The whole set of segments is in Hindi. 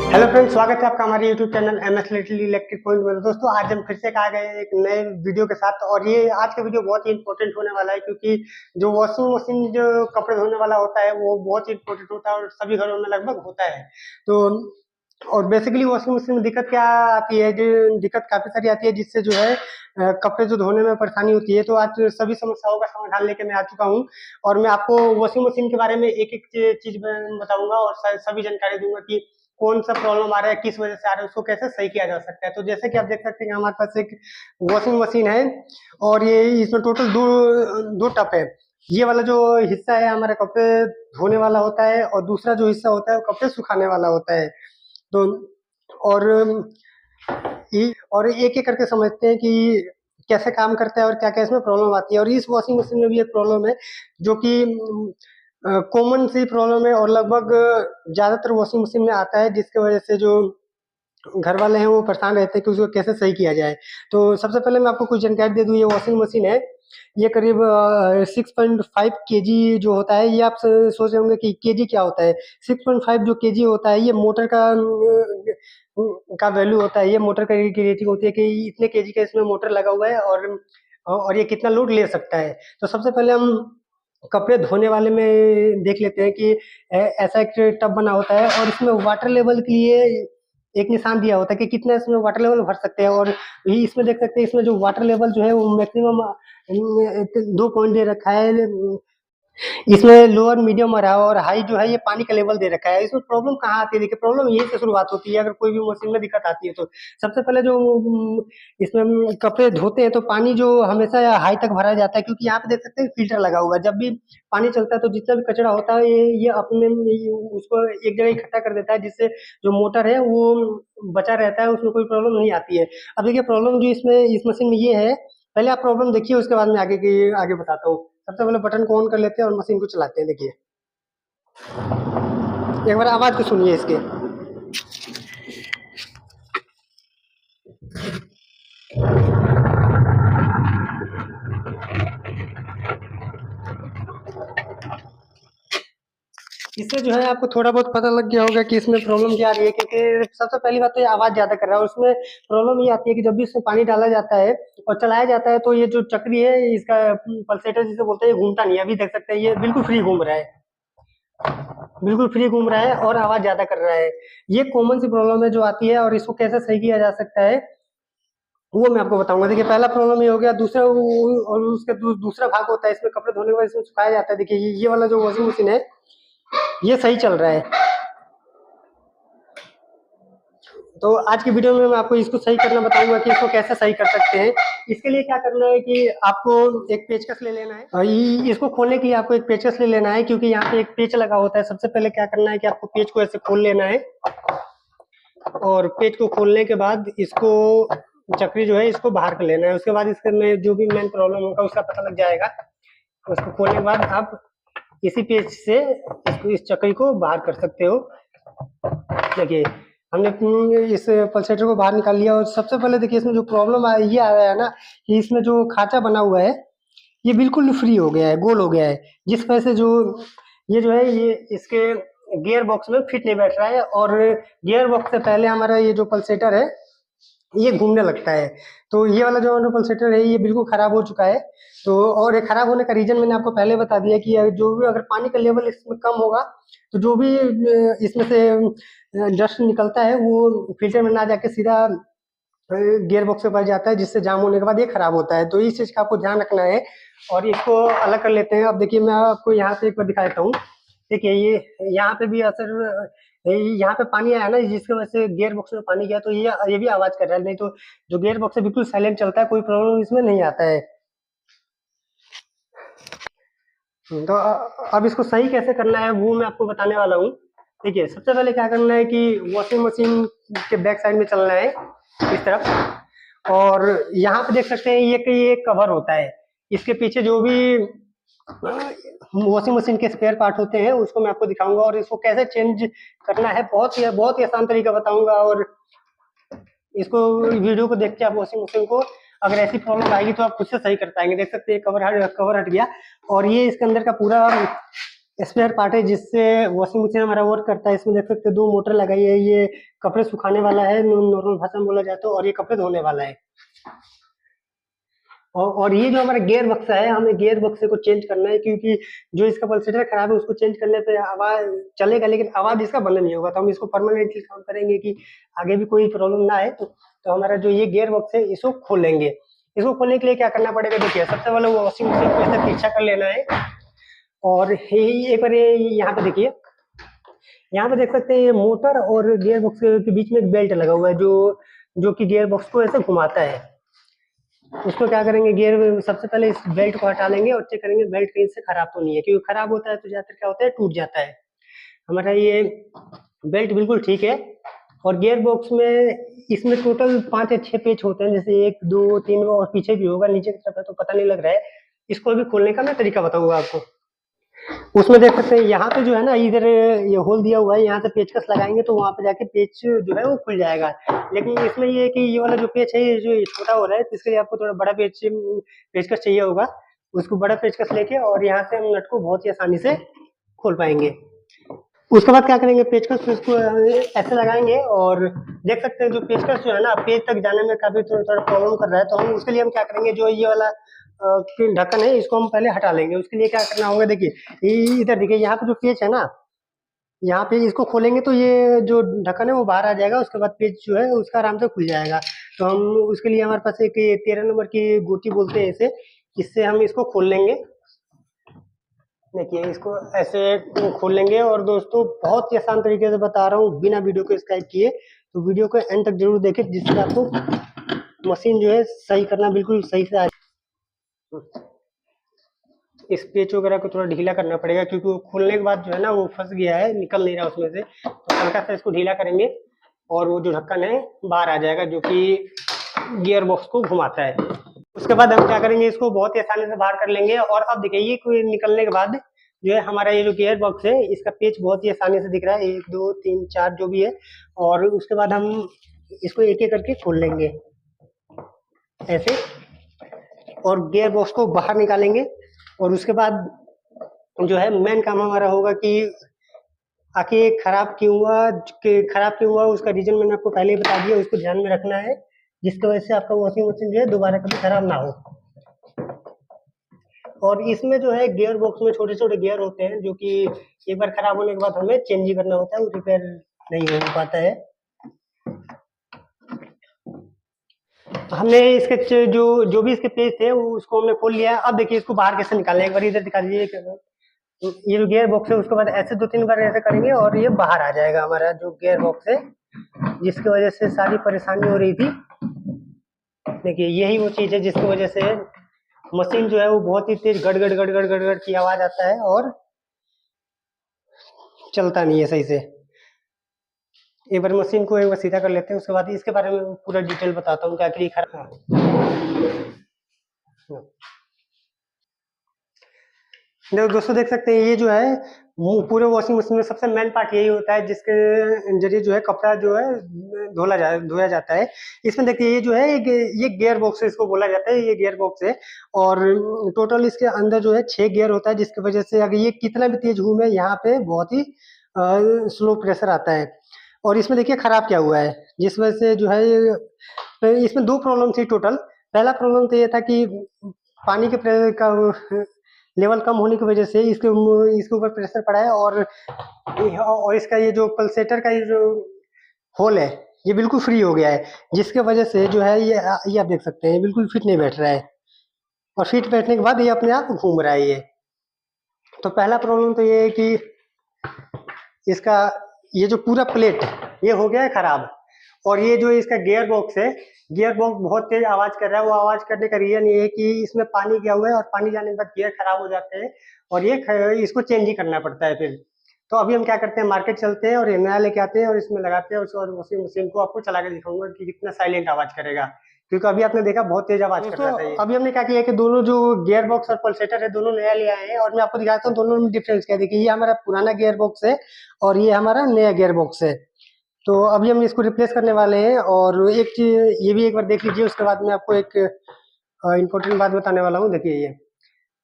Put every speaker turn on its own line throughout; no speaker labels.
हेलो फ्रेंड्स, स्वागत है आपका हमारे YouTube channel MS little electric point में। दोस्तों, आज हम फिर से आ गए एक नए वीडियो के साथ। और ये आज का वीडियो बहुत ही इंपॉर्टेंट होने वाला है, क्योंकि जो वॉशिंग मशीन जो कपड़े धोने वाला होता है वो बहुत ही इंपॉर्टेंट होता है और सभी घरों में लगभग होता है। तो और बेसिकली वॉशिंग मशीन में दिक्कत क्या आती है, जो दिक्कत काफी सारी आती है, जिससे जो है कपड़े जो धोने में परेशानी होती है। तो आज सभी समस्याओं का समाधान लेके मैं आ चुका हूँ और मैं आपको वॉशिंग मशीन के बारे में एक एक चीज बताऊंगा और सभी जानकारी दूंगा कि कौन सा प्रॉब्लम आ रहा है, किस वजह से आ रहा है, उसको कैसे सही किया जा सकता है। तो जैसे कि आप देख सकते हैं, हमारे पास एक वॉशिंग मशीन है और ये इसमें टोटल दो दो टप है। ये वाला जो हिस्सा है हमारे कपड़े धोने वाला होता है और दूसरा जो हिस्सा होता है वो कपड़े सुखाने वाला होता है। तो और एक एक करके समझते हैं कि कैसे काम करता है और क्या क्या इसमें प्रॉब्लम आती है। और इस वॉशिंग मशीन में भी एक प्रॉब्लम है जो कि कॉमन सी प्रॉब्लम है और लगभग ज्यादातर वॉशिंग मशीन में आता है, जिसकी वजह से जो घर वाले हैं वो परेशान रहते हैं कि उसको कैसे सही किया जाए। तो सबसे पहले मैं आपको कुछ जानकारी दे दूं। ये वॉशिंग मशीन है, ये करीब 6.5 kg जो होता है। ये आप सोच रहे होंगे कि केजी क्या होता है। 6.5 जो केजी होता है, ये मोटर का वैल्यू होता है। ये मोटर की रेटिंग होती है कि इतने केजी का इसमें मोटर लगा हुआ है और ये कितना लोड ले सकता है। तो सबसे पहले हम कपड़े धोने वाले में देख लेते हैं कि ऐसा एक टब बना होता है और इसमें वाटर लेवल के लिए एक निशान दिया होता है कि कितना इसमें वाटर लेवल भर सकते हैं। और ये इसमें देख सकते हैं, इसमें जो वाटर लेवल जो है वो मैक्सिमम 2 पॉइंट दे रखा है। इसमें लोअर, मीडियम और हाई जो है ये पानी का लेवल दे रखा है। इसमें प्रॉब्लम कहाँ आती है? देखिए, प्रॉब्लम यही से शुरुआत होती है अगर कोई भी मशीन में दिक्कत आती है तो। सबसे पहले जो इसमें कपड़े धोते हैं तो पानी जो हमेशा हाई तक भरा जाता है, क्योंकि यहाँ पे देख सकते हैं फिल्टर लगा हुआ है। जब भी पानी चलता है तो जितना भी कचरा होता है ये अपने उसको एक जगह इकट्ठा कर देता है, जिससे जो मोटर है वो बचा रहता है, उसमें कोई प्रॉब्लम नहीं आती है। अब देखिए, प्रॉब्लम जो इसमें इस मशीन में ये है। पहले आप प्रॉब्लम देखिए, उसके बाद में आगे बताता हूँ। सबसे पहले बटन को ऑन कर लेते हैं और मशीन को चलाते हैं। देखिए, एक बार आवाज तो सुनिए इसके। इससे जो है आपको थोड़ा बहुत पता लग गया होगा कि इसमें प्रॉब्लम क्या आ रही है, क्योंकि सबसे पहली बात तो ये आवाज ज्यादा कर रहा है। उसमें प्रॉब्लम ये आती है कि जब भी इसमें पानी डाला जाता है और चलाया जाता है तो ये जो चक्री है इसका पल्सेटर जिसे बोलते हैं, ये घूमता नहीं है। अभी देख सकते हैं ये बिल्कुल फ्री घूम रहा है, बिल्कुल फ्री घूम रहा है और आवाज ज्यादा कर रहा है। ये कॉमन सी प्रॉब्लम है जो आती है और इसको कैसे सही किया जा सकता है वो मैं आपको बताऊंगा। देखिए, पहला प्रॉब्लम ये हो गया। दूसरा और उसका दूसरा भाग होता है, इसमें कपड़े धोने के बाद इसमें सुखाया जाता है। देखिए, ये वाला जो वॉशिंग मशीन है ये सही चल रहा है। तो आज की वीडियो में मैं आपको इसको सही करना बताऊंगा कि इसको कैसे सही कर सकते हैं। इसके लिए क्या करना है कि आपको एक पेचकस ले लेना है और इसको खोलने के लिए आपको एक पेचकस ले लेना है, क्योंकि यहाँ पे एक पेच लगा होता है। सबसे पहले क्या करना है कि आपको पेच को ऐसे खोल लेना है और पेच को खोलने के बाद इसको चक्री जो है इसको बाहर कर लेना है। उसके बाद इसके में जो भी मेन प्रॉब्लम होगा उसका पता लग जाएगा। उसको खोलने के बाद आप इसी पेच से इस चक्री को बाहर कर सकते हो। देखिए, हमने इस पल्सेटर को बाहर निकाल लिया। और सबसे पहले देखिए, इसमें जो प्रॉब्लम ये आ रहा है ना कि इसमें जो खांचा बना हुआ है ये बिल्कुल फ्री हो गया है, गोल हो गया है, जिस वजह से जो है ये इसके गियर बॉक्स में फिट नहीं बैठ रहा है। और गियर बॉक्स से पहले हमारा ये जो पल्सेटर है ये घूमने लगता है। तो ये वाला जो पल्सेटर है ये बिल्कुल खराब हो चुका है। तो और ये खराब होने का रीजन मैंने आपको पहले बता दिया कि जो भी अगर पानी का लेवल इसमें कम होगा तो जो भी इसमें से डस्ट निकलता है वो फिल्टर में ना जाके सीधा गियर बॉक्स पे पड़ जाता है, जिससे जाम होने के बाद ये खराब होता है। तो इस चीज का आपको ध्यान रखना है और इसको अलग कर लेते हैं। अब देखिए, मैं आपको यहाँ पे एक बार दिखा देता हूँ। देखिए, ये यहाँ पे भी असर, यहाँ पे पानी आया ना, जिसकी वजह से गियर बॉक्स में पानी गया तो ये भी आवाज कर रहा है। नहीं तो जो गियर बॉक्स है बिल्कुल साइलेंट चलता है, कोई प्रॉब्लम इसमें नहीं आता है। तो अब इसको सही कैसे करना है वो मैं आपको बताने वाला हूँ। देखिए, सबसे पहले क्या करना है कि वॉशिंग मशीन के बैक साइड में चलना है इस तरफ। और यहाँ पे देख सकते हैं ये कवर होता है। इसके पीछे जो भी वॉशिंग मशीन के स्पेयर पार्ट होते हैं उसको मैं आपको दिखाऊंगा और इसको कैसे चेंज करना है बहुत ही आसान तरीका बताऊंगा। और इसको वीडियो को देख के आप वॉशिंग मशीन को अगर ऐसी प्रॉब्लम आएगी तो आप खुद से सही कर पाएंगे। देख सकते हैं कवर हट गया और ये इसके अंदर का पूरा स्पेयर पार्ट है जिससे वॉशिंग मशीन हमारा वर्क करता है। इसमें देख सकते हैं 2 मोटर लगाई है, ये कपड़े सुखाने वाला है नॉर्मल भाषा में बोला जाए तो, और ये कपड़े धोने वाला है। और ये जो हमारा गियर बक्सा है, हमें गियर बक्से को चेंज करना है, क्योंकि जो इसका पल्सेटर खराब है उसको चेंज करने पे आवाज चलेगा, लेकिन आवाज इसका बंद नहीं होगा। तो हम इसको परमानेंटली काम करेंगे कि आगे भी कोई प्रॉब्लम ना आए। तो हमारा जो ये गियर बक्स है इसको खोलेंगे। इसको खोलने के लिए क्या करना पड़ेगा, देखिए सबसे पहले वो वॉशिंग मशीन को ऐसे पीछा कर लेना है। और एक बार ये यहाँ पे देखिए, यहाँ पे देख सकते हैं ये मोटर और गियर बॉक्स के बीच में एक बेल्ट लगा हुआ है, जो कि गियर बॉक्स को ऐसे घुमाता है। उसको क्या करेंगे, गियर सबसे पहले इस बेल्ट को हटा लेंगे और चेक करेंगे बेल्ट कहीं से खराब तो नहीं है, क्योंकि खराब होता है तो ज्यादातर क्या होता है, टूट जाता है। हमारा ये बेल्ट बिल्कुल ठीक है। और गियर बॉक्स में इसमें टोटल 5 या 6 पेच होते हैं, जैसे 1 2 3 और पीछे भी होगा, नीचे की तरफ है तो पता नहीं लग रहा है। इसको अभी खोलने का मैं तरीका बताऊंगा आपको। उसमें देख सकते हैं यहाँ पे जो है ना, इधर ये होल दिया हुआ है, यहाँ से पेचकस लगाएंगे तो वहां पे जाके पेच जो है वो खुल जाएगा। लेकिन इसमें ये है कि ये वाला जो पेच है, ये जो छोटा हो रहा है, तो इसके लिए आपको थोड़ा बड़ा पेचकस चाहिए होगा। उसको बड़ा पेचकस लेके और यहाँ से हम नट को बहुत ही आसानी से खोल पाएंगे। उसके बाद क्या करेंगे, पेचकस को इसको ऐसे लगाएंगे और देख सकते हैं जो पेचकस जो है ना, पेज तक जाने में काफी थोड़ा प्रॉब्लम कर रहा है। तो हम उसके लिए हम क्या करेंगे, जो ये वाला ढक्कन है इसको हम पहले हटा लेंगे। उसके लिए क्या करना होगा, देखिए इधर देखिए, यहाँ पे जो पेच है ना, यहाँ पे इसको खोलेंगे तो ये जो ढक्कन है वो बाहर आ जाएगा। उसके बाद पेच जो है उसका आराम से खुल जाएगा। तो हम उसके लिए हमारे पास एक 13 नंबर की गोटी बोलते हैं इसे, इससे हम इसको खोल लेंगे। देखिए इसको ऐसे खोल लेंगे। और दोस्तों बहुत ही आसान तरीके से बता रहा हूँ, बिना वीडियो को स्किप किए, तो वीडियो को एंड तक जरूर देखें, जिससे आपको मशीन जो है सही करना बिल्कुल सही से आ। इस पेच वगैरह को थोड़ा ढीला करना पड़ेगा, क्योंकि वो खोलने के बाद जो है ना वो फंस गया है, निकल नहीं रहा उसमें से। तो हल्का सा इसको ढीला करेंगे और वो जो ढक्कन है बाहर आ जाएगा, जो कि गियर बॉक्स को घुमाता है। उसके बाद हम क्या करेंगे, इसको बहुत ही आसानी से बाहर कर लेंगे। और अब देखिए ये निकलने के बाद जो है हमारा ये जो गियर बॉक्स है, इसका पेच बहुत ही आसानी से दिख रहा है, 1 2 3 4 जो भी है। और उसके बाद हम इसको एक एक करके खोल लेंगे ऐसे, और गियर बॉक्स को बाहर निकालेंगे। और उसके बाद जो है मेन काम हमारा होगा कि आखिर खराब क्यों हुआ उसका रीजन मैंने आपको पहले ही बता दिया, उसको ध्यान में रखना है, जिसकी वजह से आपका वॉशिंग मशीन जो है दोबारा कभी खराब ना हो। और इसमें जो है गियर बॉक्स में छोटे छोटे गियर होते हैं, जो कि एक बार खराब होने के बाद हमें चेंज ही करना होता है, वो रिपेयर नहीं हो पाता है। हमने इसके जो भी इसके पेज थे उसको हमने खोल लिया है। अब देखिए इसको बाहर कैसे निकालना है, एक बार इधर दिखा दीजिए। तो ये जो गियर बॉक्स है उसके बाद ऐसे 2 3 बार ऐसे करेंगे और ये बाहर आ जाएगा हमारा जो गियर बॉक्स है, जिसकी वजह से सारी परेशानी हो रही थी। देखिए यही वो चीज है जिसकी वजह से मशीन जो है वो बहुत ही तेज गड़गड़ गड़गड़ गड़गड़ की आवाज आता है और चलता नहीं है सही से। एक बार मशीन को एक बार सीधा कर लेते हैं, उसके बाद इसके बारे में पूरा डिटेल बताता हूँ कि आखिर ये खराब। देखो दोस्तों, देख सकते हैं ये जो है पूरे वॉशिंग मशीन में सबसे मेन पार्ट यही होता है, जिसके जरिए जो है कपड़ा जो है धोया जाता है। इसमें देखिए ये जो है ये गियर बॉक्स है, इसको बोला जाता है, ये गियर बॉक्स है। और टोटल इसके अंदर जो है 6 गियर होता है, जिसकी वजह से अगर ये कितना भी तेज घूमे यहाँ पे बहुत ही स्लो प्रेशर आता है। और इसमें देखिए खराब क्या हुआ है, जिस वजह से जो है इसमें 2 प्रॉब्लम थी टोटल। पहला प्रॉब्लम तो ये था कि पानी के प्रेशर का लेवल कम होने की वजह से इसके ऊपर प्रेशर पड़ा है। और इसका ये जो पल्सेटर का ये जो होल है ये बिल्कुल फ्री हो गया है, जिसके वजह से जो है ये आप देख सकते हैं बिल्कुल फिट नहीं बैठ रहा है। और फिट बैठने के बाद ये अपने आप घूम रहा है ये। तो पहला प्रॉब्लम तो ये है कि इसका ये जो पूरा प्लेट ये हो गया है खराब। और ये जो इसका गियर बॉक्स है, गियर बॉक्स बहुत तेज आवाज कर रहा है। वो आवाज करने का रीजन ये है कि इसमें पानी गया हुआ है और पानी जाने के बाद गियर खराब हो जाते हैं और इसको चेंज ही करना पड़ता है फिर। तो अभी हम क्या करते हैं, मार्केट चलते हैं और ये नया लेके आते हैं और इसमें लगाते हैं। और वॉशिंग मशीन को आपको चला के दिखाऊंगा कि कितना साइलेंट आवाज करेगा, क्योंकि अभी आपने देखा बहुत तेज आवाज कर रहा था ये। अभी हमने क्या किया कि दोनों जो गियर बॉक्स और पल्सेटर है दोनों नया ले आए हैं, और मैं आपको दिखाता हूँ दोनों में डिफरेंस क्या है। देखिए ये हमारा पुराना गियर बॉक्स है और ये हमारा नया गियर बॉक्स है। तो अभी हम इसको रिप्लेस करने वाले हैं। और एक चीज ये भी एक बार देख लीजिए, उसके बाद मैं आपको एक इम्पोर्टेंट बात बताने वाला हूँ। देखिए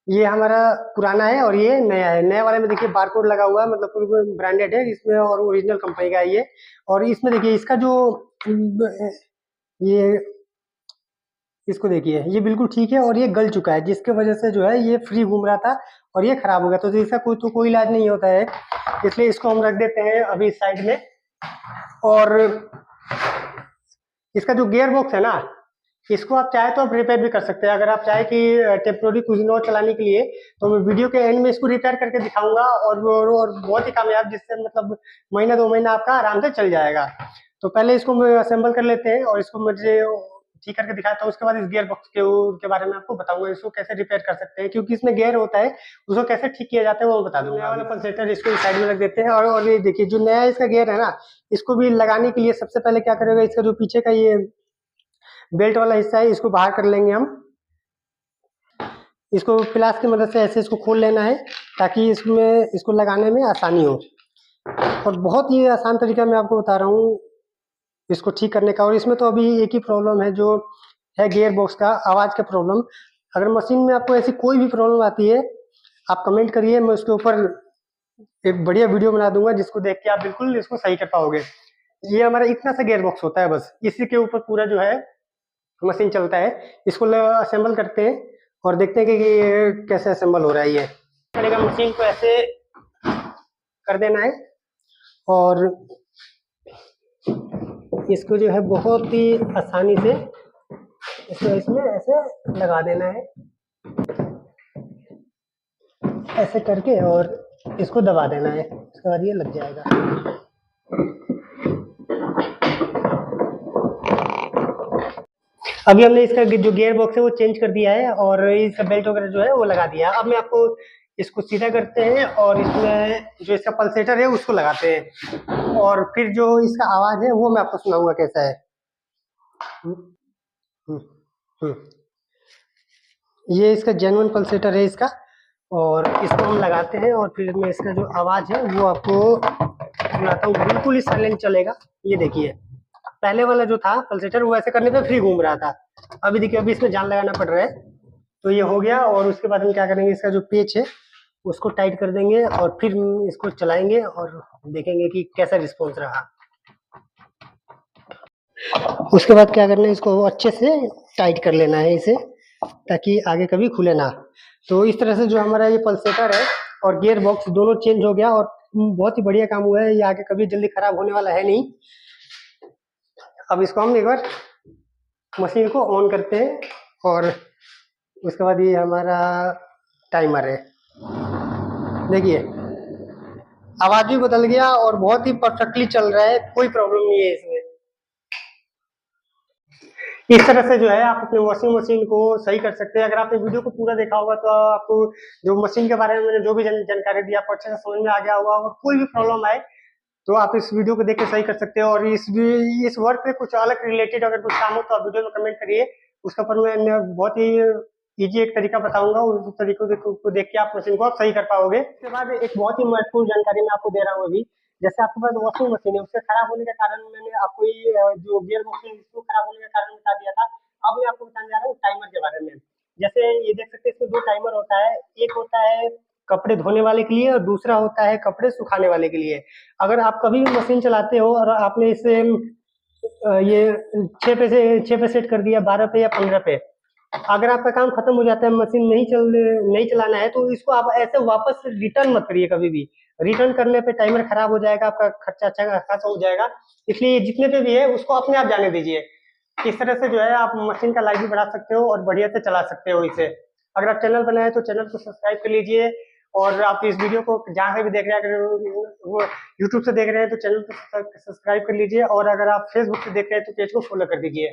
ये हमारा पुराना है और ये नया है। नया वाले में देखिए बारकोड लगा हुआ है, मतलब पूरा ब्रांडेड है इसमें और ओरिजिनल कंपनी का है ये। और इसमें देखिए इसका जो ये इसको देखिए ये बिल्कुल ठीक है और ये गल चुका है, जिसके वजह से जो है ये फ्री घूम रहा था और ये खराब हो गया। तो इसका कोई इलाज नहीं होता है, इसलिए इसको हम रख देते हैं अभी साइड में। और इसका जो गियर बॉक्स है ना, इसको आप चाहे तो आप रिपेयर भी कर सकते हैं। अगर आप चाहे कि टेम्पोररी कुछ दिन और चलाने के लिए, तो मैं वीडियो के एंड में इसको रिपेयर करके दिखाऊंगा और बहुत ही कामयाब, जिससे मतलब महीना 2 महीना आपका आराम से चल जाएगा। तो पहले इसको असेंबल कर लेते हैं और इसको मुझे ठीक करके दिखाता हूँ। उसके बाद इस गियर बॉक्स के बारे में आपको बताऊंगा, इसको कैसे रिपेयर कर सकते हैं, क्योंकि इसमें गियर होता है, उसको कैसे ठीक किया जाता है वो बता दूंगा। नया वाला पल्सेटर इसको साइड में रख देते हैं। और ये देखिए जो नया इसका गियर है ना, इसको भी लगाने के लिए सबसे पहले क्या करेगा, इसका जो पीछे का ये बेल्ट वाला हिस्सा है इसको बाहर कर लेंगे हम। इसको प्लास की मदद से ऐसे इसको खोल लेना है, ताकि इसमें इसको लगाने में आसानी हो। और बहुत ही आसान तरीका मैं आपको बता रहा हूँ इसको ठीक करने का। और इसमें तो अभी एक ही प्रॉब्लम है, जो है गियर बॉक्स का आवाज़ का प्रॉब्लम। अगर मशीन में आपको ऐसी कोई भी प्रॉब्लम आती है, आप कमेंट करिए, मैं उसके ऊपर एक बढ़िया वीडियो बना दूंगा, जिसको देख के आप बिल्कुल इसको सही कर पाओगे। ये हमारा इतना सा गियर बॉक्स होता है, बस इसी के ऊपर पूरा जो है मशीन चलता है। इसको असेंबल करते हैं और देखते हैं कि ये कैसे असेंबल हो रहा है। ये पड़ेगा, मशीन को ऐसे कर देना है और इसको जो है बहुत ही आसानी से इसको इसमें ऐसे लगा देना है, ऐसे करके, और इसको दबा देना है। उसके बाद ये लग जाएगा। अभी हमने इसका जो गियर बॉक्स है वो चेंज कर दिया है और इसका बेल्ट वगैरह जो है वो लगा दिया है। अब मैं आपको इसको सीधा करते हैं और इसमें जो इसका पल्सेटर है उसको लगाते हैं, और फिर जो इसका आवाज है वो मैं आपको सुनाऊंगा कैसा है। हम्म, हम्म, हम्म। ये इसका जेन्युइन पल्सेटर है इसका, और इसको हम लगाते हैं और फिर मैं इसका जो आवाज है वो आपको सुनाता हूँ। बिल्कुल ही साइलेंट चलेगा। ये देखिए पहले वाला जो था पल्सेटर वो ऐसे करने पे फ्री घूम रहा था, अभी देखिए अभी इसमें जान लगाना पड़ रहा है। तो ये हो गया, और उसके बाद हम क्या करेंगे, इसका जो पेच है उसको टाइट कर देंगे और फिर इसको चलाएंगे और देखेंगे कि कैसा रिस्पॉन्स रहा। उसके बाद क्या करना है, इसको अच्छे से टाइट कर लेना है इसे, ताकि आगे कभी खुले ना। तो इस तरह से जो हमारा ये पल्सेटर है और गियर बॉक्स दोनों चेंज हो गया और बहुत ही बढ़िया काम हुआ है। ये आगे कभी जल्दी खराब होने वाला है नहीं। अब इसको हम एक बार मशीन को ऑन करते हैं और उसके बाद ये हमारा टाइमर है। देखिए आवाज भी बदल गया और बहुत ही परफेक्टली चल रहा है, कोई प्रॉब्लम नहीं है इसमें। इस तरह से जो है आप अपने वॉशिंग मशीन को सही कर सकते हैं। अगर आपने वीडियो को पूरा देखा होगा तो आपको जो मशीन के बारे में मैंने जो भी जानकारी दी आपको अच्छे से समझ में आ गया होगा। और कोई भी प्रॉब्लम आए तो आप इस वीडियो को देख के सही कर सकते हो। और इस वर्क पे कुछ अलग रिलेटेड अगर कुछ काम हो तो आप वीडियो में कमेंट करिए, उसका पर मैं बहुत ही इजी एक तरीका बताऊंगा, उस तरीके को देख के आप मशीन को आप सही कर पाओगे। उसके बाद एक बहुत ही महत्वपूर्ण जानकारी मैं आपको दे रहा हूँ अभी। जैसे आपके पास वॉशिंग मशीन है, उसके खराब होने का कारण मैंने आपको ये जो गियर बॉक्स है इसको खराब होने का कारण बता दिया था। अब मैं आपको बताने जा रहा हूँ टाइमर के बारे में। जैसे ये देख सकते हैं इसमें 2 टाइमर होता है, एक होता है कपड़े धोने वाले के लिए और दूसरा होता है कपड़े सुखाने वाले के लिए। अगर आप कभी भी मशीन चलाते हो और आपने इसे ये 6 पे सेट कर दिया, 12 पे या 15 पे, अगर आपका काम खत्म हो जाता है, मशीन नहीं चलाना है, तो इसको आप ऐसे वापस रिटर्न मत करिए कभी भी। रिटर्न करने पे टाइमर खराब हो जाएगा, आपका खर्चा अच्छा हो जाएगा। इसलिए जितने पे भी है उसको अपने आप जाने दीजिए। इस तरह से जो है आप मशीन का लाइफ भी बढ़ा सकते हो और बढ़िया से चला सकते हो इसे। अगर आप चैनल बनाए तो चैनल को सब्सक्राइब कर लीजिए, और आप इस वीडियो को जहाँ से भी देख रहे हैं, अगर वो यूट्यूब से देख रहे हैं तो चैनल को सब्सक्राइब कर लीजिए, और अगर आप फेसबुक से देख रहे हैं तो पेज को फॉलो कर दीजिए।